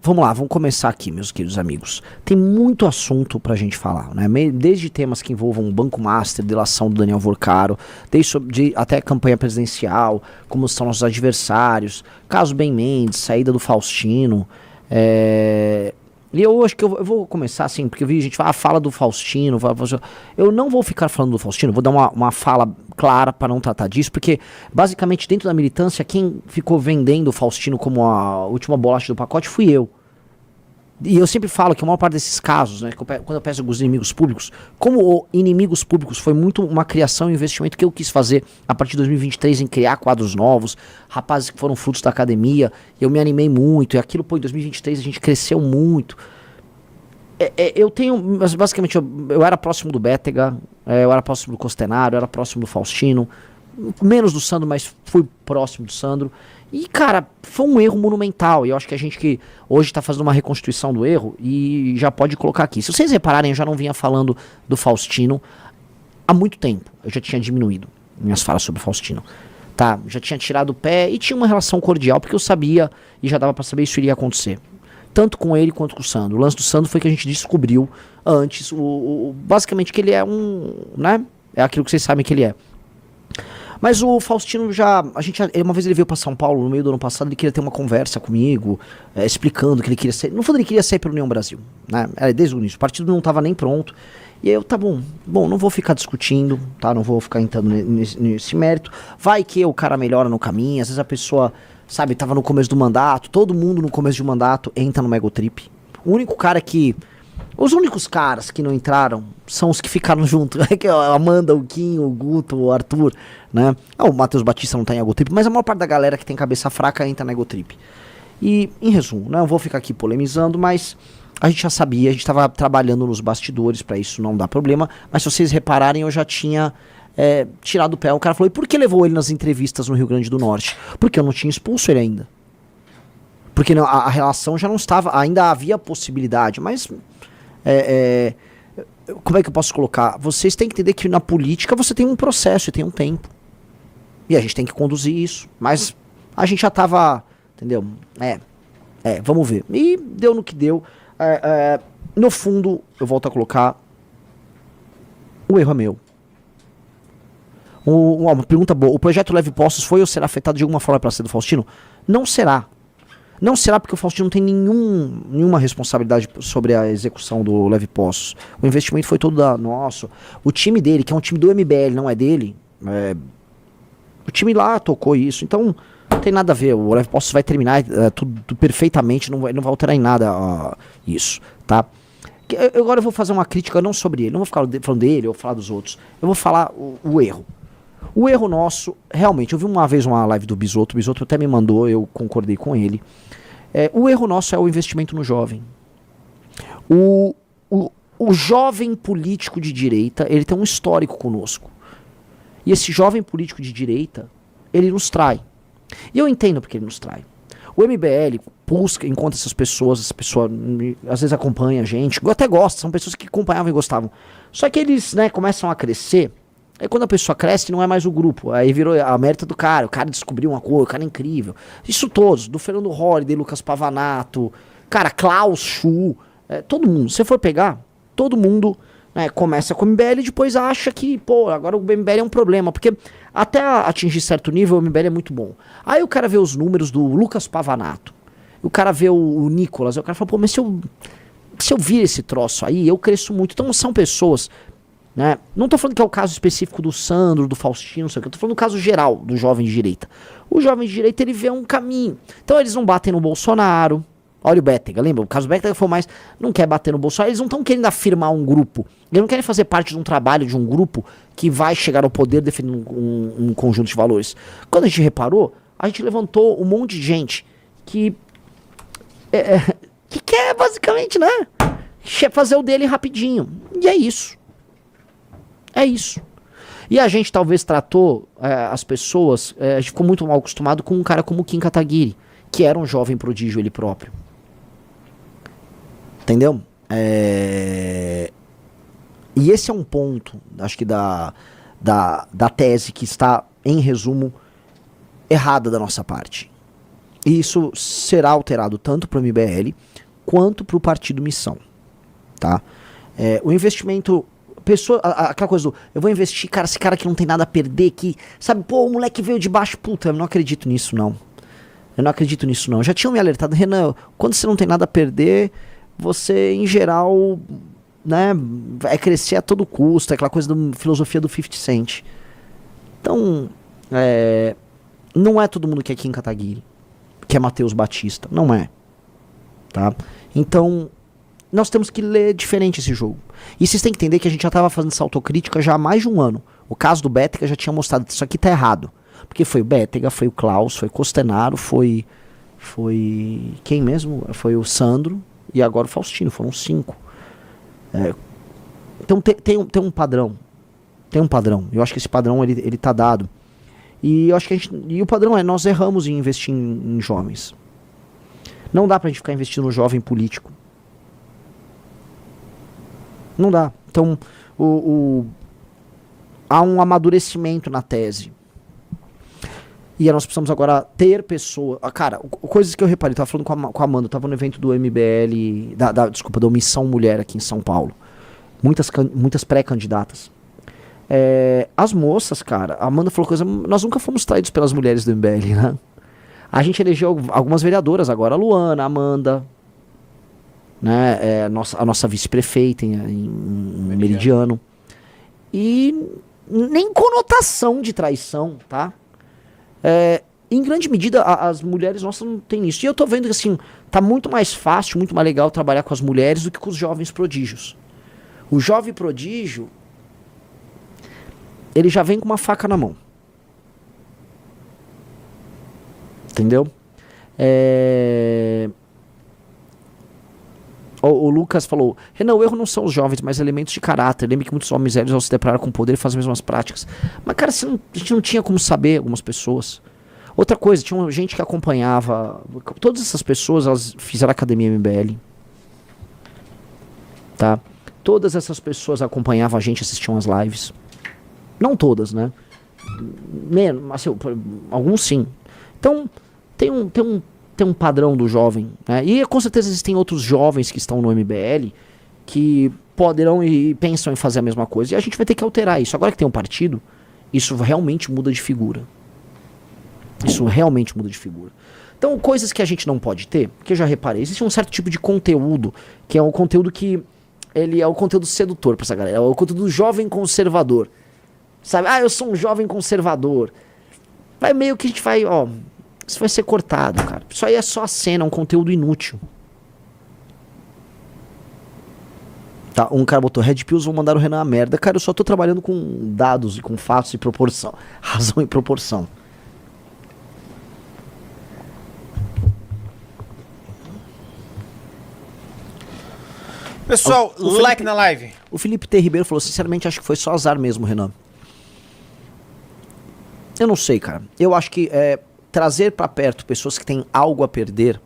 Vamos lá, vamos começar aqui, meus queridos amigos. Tem muito assunto pra gente falar, né? Desde temas que envolvam o Banco Master, delação do Daniel Vorcaro, até campanha presidencial, como estão nossos adversários, caso Ben Mendes, saída do Faustino. E eu acho que eu vou começar assim, porque eu vi gente falar, fala do Faustino. Eu não vou ficar falando do Faustino, vou dar uma fala clara para não tratar disso, porque basicamente dentro da militância, quem ficou vendendo o Faustino como a última bolacha do pacote fui eu. E eu sempre falo que a maior parte desses casos, né, quando eu peço os inimigos públicos, como inimigos públicos foi muito uma criação e investimento que eu quis fazer a partir de 2023 em criar quadros novos, rapazes que foram frutos da academia, eu me animei muito, e aquilo, pô, em 2023 a gente cresceu muito. Eu tenho, basicamente, eu era próximo do Bétega, eu era próximo do Costenaro, eu era próximo do Faustino, menos do Sandro, mas fui próximo do Sandro. E, cara, foi um erro monumental. E eu acho que a gente que hoje está fazendo uma reconstituição do erro e já pode colocar aqui. Se vocês repararem, eu já não vinha falando do Faustino há muito tempo. Eu já tinha diminuído minhas falas sobre o Faustino. Tá? Já tinha tirado o pé e tinha uma relação cordial, porque eu sabia e já dava para saber isso iria acontecer. Tanto com ele quanto com o Sandro. O lance do Sandro foi que a gente descobriu antes, basicamente, que ele é né? É aquilo que vocês sabem que ele é. Mas o Faustino uma vez ele veio para São Paulo no meio do ano passado, ele queria ter uma conversa comigo, explicando que ele queria ser, no fundo ele queria sair pela União Brasil, né? Era desde o início, o partido não estava nem pronto. E aí eu, tá bom, não vou ficar discutindo, tá? Não vou ficar entrando nesse mérito. Vai que o cara melhora no caminho, às vezes a pessoa, sabe, tava no começo do mandato, todo mundo no começo de mandato entra no Egotrip. Os únicos caras que não entraram são os que ficaram junto. A Amanda, o Kim, o Guto, o Arthur, né? O Matheus Batista não tá em Egotrip, mas a maior parte da galera que tem cabeça fraca entra na Egotrip. E, em resumo, né? Eu vou ficar aqui polemizando, mas a gente já sabia, a gente tava trabalhando nos bastidores pra isso não dar problema, mas se vocês repararem, eu já tinha tirado o pé. O cara falou, e por que levou ele nas entrevistas no Rio Grande do Norte? Porque eu não tinha expulso ele ainda. Porque não, a relação já não estava, ainda havia possibilidade, mas... como é que eu posso colocar? Vocês têm que entender que na política você tem um processo e tem um tempo. E a gente tem que conduzir isso. Mas a gente já tava, entendeu? Vamos ver. E deu no que deu. No fundo, eu volto a colocar, o erro é meu. Uma pergunta boa. O projeto Leve Postos foi ou será afetado de alguma forma pela saída do Faustino? Não será. Não será porque o Faustino não tem nenhuma responsabilidade sobre a execução do Leve Postos. O investimento foi todo nosso. O time dele, que é um time do MBL, não é dele, o time lá tocou isso. Então, não tem nada a ver. O Leve Postos vai terminar tudo perfeitamente, não vai alterar em nada isso, tá? Agora eu vou fazer uma crítica não sobre ele, não vou ficar falando dele ou falar dos outros. Eu vou falar o erro. O erro nosso, realmente, eu vi uma vez uma live do Bisotto, o Bisotto até me mandou, eu concordei com ele. O erro nosso é o investimento no jovem. O jovem político de direita, ele tem um histórico conosco. E esse jovem político de direita, ele nos trai. E eu entendo porque ele nos trai. O MBL busca, encontra essas pessoas às vezes acompanha a gente, eu até gosto, são pessoas que acompanhavam e gostavam. Só que eles, né, começam a crescer. Aí quando a pessoa cresce, não é mais o grupo. Aí virou a mérito do cara. O cara descobriu uma coisa, o cara é incrível. Isso todos. Do Fernando Holliday, Lucas Pavanato, cara, Klaus Schuh, todo mundo. Se você for pegar, todo mundo começa com o MBL e depois acha que, pô, agora o MBL é um problema. Porque até atingir certo nível, o MBL é muito bom. Aí o cara vê os números do Lucas Pavanato. O cara vê o Nicolas. Aí o cara fala, pô, mas se eu vir esse troço aí, eu cresço muito. Então são pessoas... né? Não tô falando que é o caso específico do Sandro, do Faustino, não sei o que. Eu tô falando do caso geral do jovem de direita. O jovem de direita, ele vê um caminho. Então eles não batem no Bolsonaro. Olha o Bétega, lembra? O caso do Bétega foi mais... não quer bater no Bolsonaro. Eles não estão querendo afirmar um grupo. Eles não querem fazer parte de um trabalho, de um grupo que vai chegar ao poder defendendo um conjunto de valores. Quando a gente reparou, a gente levantou um monte de gente que quer basicamente, né, fazer o dele rapidinho. E é isso. É isso. E a gente talvez tratou as pessoas, a gente ficou muito mal acostumado com um cara como o Kim Kataguiri, que era um jovem prodígio ele próprio. Entendeu? E esse é um ponto, acho que da tese que está, em resumo, errada da nossa parte. E isso será alterado tanto para o MBL quanto para o Partido Missão. Tá? O investimento... aquela coisa do, eu vou investir, cara, esse cara que não tem nada a perder, que, sabe, pô, o moleque veio de baixo, puta, eu não acredito nisso, não. Eu não acredito nisso, não. Já tinham me alertado, Renan, quando você não tem nada a perder, você, em geral, né, vai crescer a todo custo, aquela coisa da filosofia do 50 Cent. Então, não é todo mundo que é Kim Kataguiri, que é Matheus Batista, não é. Tá? Então, nós temos que ler diferente esse jogo. E vocês têm que entender que a gente já estava fazendo essa autocrítica já há mais de um ano. O caso do Bétega já tinha mostrado que isso aqui tá errado. Porque foi o Bétega, foi o Klaus, foi o Costenaro, foi quem mesmo? Foi o Sandro e agora o Faustino, foram 5. Então tem um padrão. Tem um padrão. Eu acho que esse padrão ele tá dado. E eu acho que o padrão é, nós erramos em investir em jovens. Não dá pra gente ficar investindo no jovem político. Não dá. Então, há um amadurecimento na tese. E nós precisamos agora ter pessoas... Cara, coisas que eu reparei, eu tava falando com a Amanda, eu tava no evento do MBL, da Omissão Mulher aqui em São Paulo. Muitas pré-candidatas. As moças, cara, a Amanda falou coisa... Nós nunca fomos traídos pelas mulheres do MBL, né? A gente elegeu algumas vereadoras agora, a Luana, a Amanda... Né, a nossa vice-prefeita em Meridiano. E nem conotação de traição, tá? Em grande medida, as mulheres nossas não tem isso. E eu tô vendo que, assim, tá muito mais fácil, muito mais legal trabalhar com as mulheres do que com os jovens prodígios. O jovem prodígio, ele já vem com uma faca na mão. Entendeu? O Lucas falou, Renan, o erro não são os jovens, mas elementos de caráter. Lembre que muitos homens velhos, ao se deparar com o poder, fazem as mesmas práticas. Mas, cara, a gente não tinha como saber algumas pessoas. Outra coisa, tinha gente que acompanhava... Todas essas pessoas, elas fizeram academia MBL. Tá? Todas essas pessoas acompanhavam a gente, assistiam as lives. Não todas, né? Assim, alguns sim. Então, tem um padrão do jovem, né? E com certeza existem outros jovens que estão no MBL que poderão e pensam em fazer a mesma coisa. E a gente vai ter que alterar isso. Agora que tem um partido, isso realmente muda de figura. Isso realmente muda de figura. Então, coisas que a gente não pode ter, que eu já reparei, existe um certo tipo de conteúdo, que é um conteúdo que ele é o conteúdo sedutor pra essa galera, é o conteúdo do jovem conservador. Sabe? Eu sou um jovem conservador. Vai meio que a gente vai, isso vai ser cortado, cara. Isso aí é só a cena, um conteúdo inútil. Tá, um cara botou Red Pills, vão mandar o Renan a merda. Cara, eu só tô trabalhando com dados e com fatos e proporção. Razão e proporção. Pessoal, like na live. O Felipe T. Ribeiro falou, sinceramente, acho que foi só azar mesmo, Renan. Eu não sei, cara. Eu acho que trazer pra perto pessoas que têm algo a perder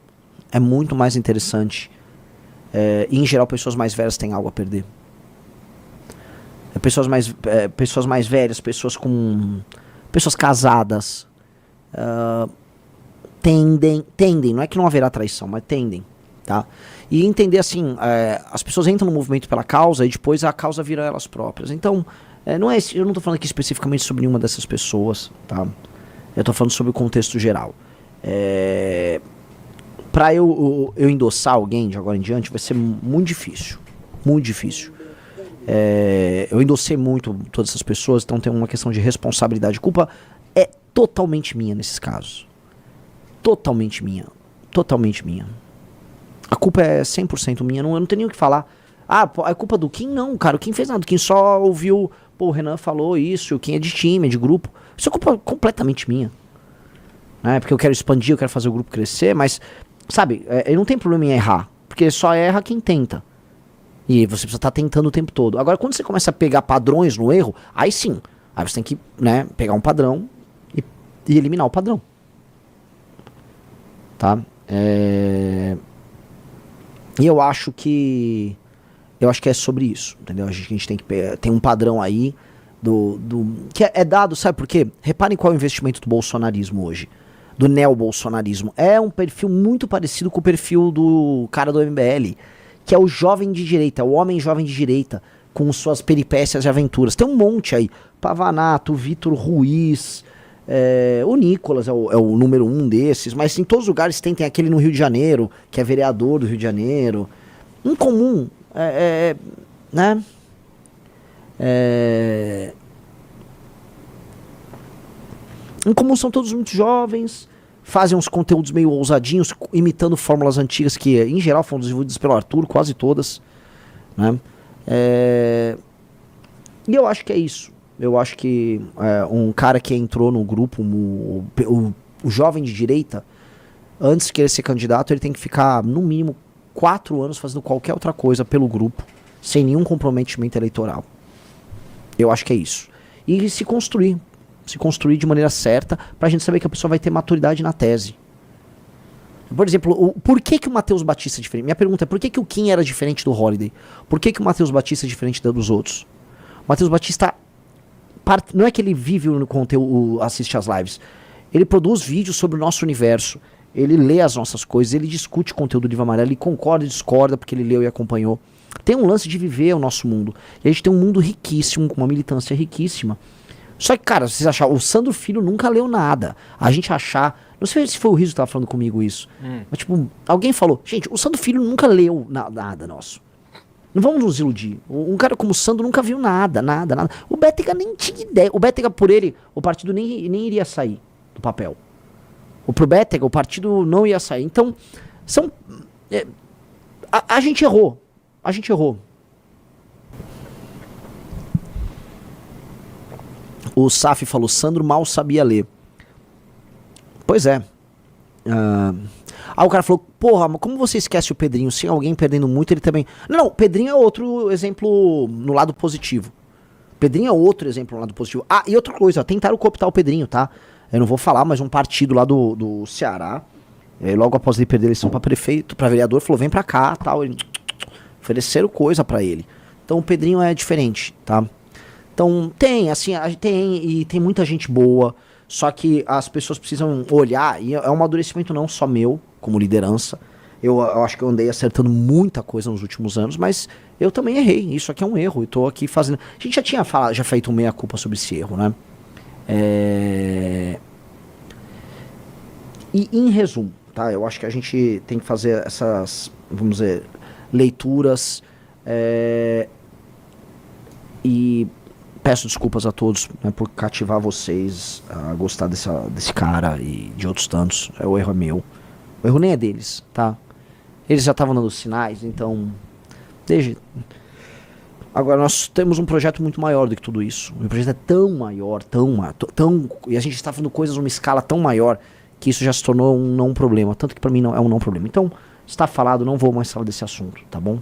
é muito mais interessante. E, em geral, pessoas mais velhas têm algo a perder. Pessoas mais velhas, pessoas casadas, tendem, não é que não haverá traição, mas tendem, tá? E entender assim, as pessoas entram no movimento pela causa e depois a causa vira elas próprias. Então, eu não tô falando aqui especificamente sobre nenhuma dessas pessoas, tá? Eu tô falando sobre o contexto geral. Pra eu endossar alguém de agora em diante vai ser muito difícil. Muito difícil. Eu endossei muito todas essas pessoas, então tem uma questão de responsabilidade. Culpa é totalmente minha nesses casos. Totalmente minha. Totalmente minha. A culpa é 100% minha, eu não tenho nem o que falar. É culpa do Kim? Não, cara, o Kim fez nada. O Kim só ouviu, o Renan falou isso, o Kim é de time, é de grupo. Isso é culpa completamente minha. Porque eu quero expandir, eu quero fazer o grupo crescer, mas, sabe, não tem problema em errar. Porque só erra quem tenta. E você precisa estar tentando o tempo todo. Agora, quando você começa a pegar padrões no erro, aí sim. Aí você tem que, pegar um padrão e eliminar o padrão. Tá? E eu acho que é sobre isso, entendeu? A gente tem que tem um padrão aí que é dado, sabe por quê? Reparem qual é o investimento do bolsonarismo hoje. do neobolsonarismo. É um perfil muito parecido com o perfil do cara do MBL, que é o jovem de direita, o homem jovem de direita, com suas peripécias e aventuras. Tem um monte aí. Pavanato, Vitor Ruiz, o Nicolas é o número 1 desses, mas em todos os lugares tem aquele no Rio de Janeiro, que é vereador do Rio de Janeiro. Em comum, né? Em comum são todos muito jovens, fazem uns conteúdos meio ousadinhos, imitando fórmulas antigas que, em geral, foram desenvolvidas pelo Arthur, quase todas, né? E eu acho que é isso. Eu acho que um cara que entrou no grupo, o jovem de direita, antes de querer ser candidato, ele tem que ficar, no mínimo, 4 anos fazendo qualquer outra coisa pelo grupo, sem nenhum comprometimento eleitoral. Eu acho que é isso. E se construir de maneira certa, pra gente saber que a pessoa vai ter maturidade na tese. Por exemplo, por que o Matheus Batista é diferente? Minha pergunta é, por que o Kim era diferente do Holiday? Por que o Matheus Batista é diferente dos outros? O Matheus Batista, não é que ele vive no conteúdo, assiste às lives. Ele produz vídeos sobre o nosso universo. Ele lê as nossas coisas, ele discute conteúdo do Livro Amarelo, ele concorda e discorda porque ele leu e acompanhou. Tem um lance de viver o nosso mundo. E a gente tem um mundo riquíssimo, com uma militância riquíssima. Só que, cara, vocês acharam, o Sandro Filho nunca leu nada. A gente achar, não sei se foi o Riso que tava falando comigo isso, mas tipo, alguém falou, gente, o Sandro Filho nunca leu nada nosso. Não vamos nos iludir. Um cara como o Sandro nunca viu nada. O Bétega nem tinha ideia. O Bétega, por ele, o partido nem iria sair do papel. Pro Bétega, o partido não ia sair. Então, a gente errou. A gente errou. O Saf falou, Sandro mal sabia ler. Pois é. O cara falou, porra, mas como você esquece o Pedrinho? Se alguém perdendo muito, ele também... Não, o Pedrinho é outro exemplo no lado positivo. Pedrinho é outro exemplo no lado positivo. E outra coisa, tentaram cooptar o Pedrinho, tá? Eu não vou falar, mas um partido lá do Ceará, logo após ele perder a eleição pra prefeito, pra vereador, falou, vem pra cá, tal. Ofereceram coisa pra ele. Então o Pedrinho é diferente, tá? Então tem muita gente boa, só que as pessoas precisam olhar, e é um amadurecimento não só meu, como liderança. Eu acho que eu andei acertando muita coisa nos últimos anos, mas eu também errei. Isso aqui é um erro, eu tô aqui fazendo... A gente já tinha feito meia-culpa sobre esse erro, né? E em resumo, tá? Eu acho que a gente tem que fazer essas, vamos dizer, leituras, e peço desculpas a todos, né, por cativar vocês a gostar desse cara e de outros tantos. O erro é meu. O erro nem é deles, tá? Eles já estavam dando sinais, então... Agora, nós temos um projeto muito maior do que tudo isso. O projeto é tão maior, e a gente está fazendo coisas numa escala tão maior que isso já se tornou um não problema. Tanto que para mim não é um não problema. Então, está falado, não vou mais falar desse assunto, tá bom?